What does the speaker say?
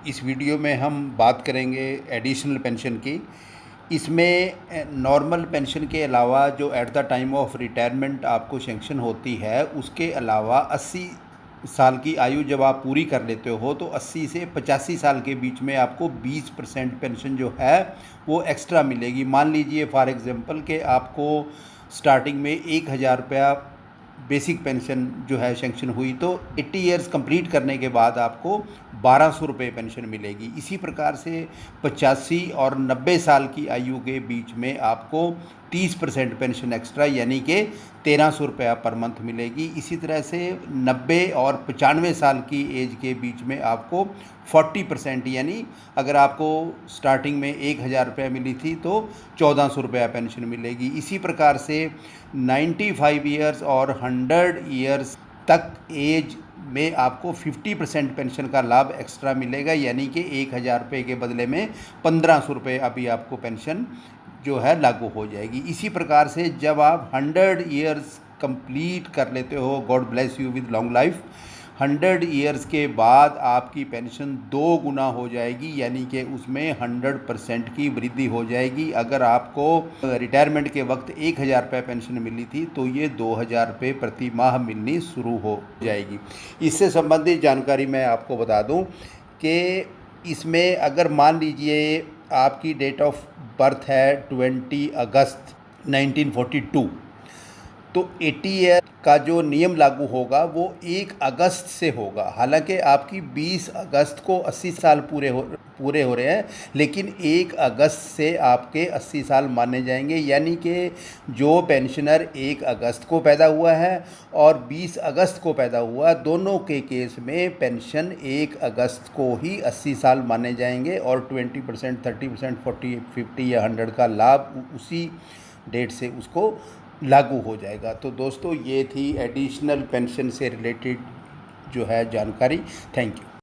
इस वीडियो में हम बात करेंगे एडिशनल पेंशन की। इसमें नॉर्मल पेंशन के अलावा जो at the time of retirement आपको सेंक्शन होती है, उसके अलावा 80 साल की आयु जब आप पूरी कर लेते हो तो 80 से 85 साल के बीच में आपको 20% पेंशन जो है वो एक्स्ट्रा मिलेगी। मान लीजिए फॉर एग्ज़ाम्पल कि आपको स्टार्टिंग में 1000 रुपया बेसिक पेंशन जो है सेंक्शन हुई, तो 80 ईयर्स कंप्लीट करने के बाद आपको 1200 रुपये पेंशन मिलेगी। इसी प्रकार से 85 और 90 साल की आयु के बीच में आपको 30% पेंशन एक्स्ट्रा यानी कि 1300 रुपया पर मंथ मिलेगी। इसी तरह से 90 और 95 साल की एज के बीच में आपको 40% यानी अगर आपको स्टार्टिंग में 1000 रुपया मिली थी तो 1400 रुपया पेंशन मिलेगी। इसी प्रकार से 95 ईयर्स और 100 ईयर्स तक एज में आपको 50% पेंशन का लाभ एक्स्ट्रा मिलेगा, यानी कि 1000 रुपये के बदले में 1500 रुपये अभी आपको पेंशन जो है लागू हो जाएगी। इसी प्रकार से जब आप 100 ईयर्स कंप्लीट कर लेते हो, God bless you with long life, 100 years के बाद आपकी पेंशन 2 गुना हो जाएगी, यानी कि उसमें 100% की वृद्धि हो जाएगी। अगर आपको रिटायरमेंट के वक्त 1000 रुपये पेंशन मिली थी तो ये 2000 रुपये प्रति माह मिलनी शुरू हो जाएगी। इससे संबंधित जानकारी मैं आपको बता दूं कि इसमें अगर मान लीजिए आपकी डेट ऑफ बर्थ है 20 अगस्त 1942, तो 80 ईयर का जो नियम लागू होगा वो 1 अगस्त से होगा। हालांकि आपकी 20 अगस्त को 80 साल पूरे हो रहे हैं, लेकिन 1 अगस्त से आपके 80 साल माने जाएंगे, यानी कि जो पेंशनर 1 अगस्त को पैदा हुआ है और 20 अगस्त को पैदा हुआ, दोनों के केस में पेंशन 1 अगस्त को ही 80 साल माने जाएंगे और 20%, 30%, 40, 50 या 100 का लाभ उसी डेट से उसको लागू हो जाएगा। तो दोस्तों, ये थी एडिशनल पेंशन से रिलेटेड जो है जानकारी। Thank you.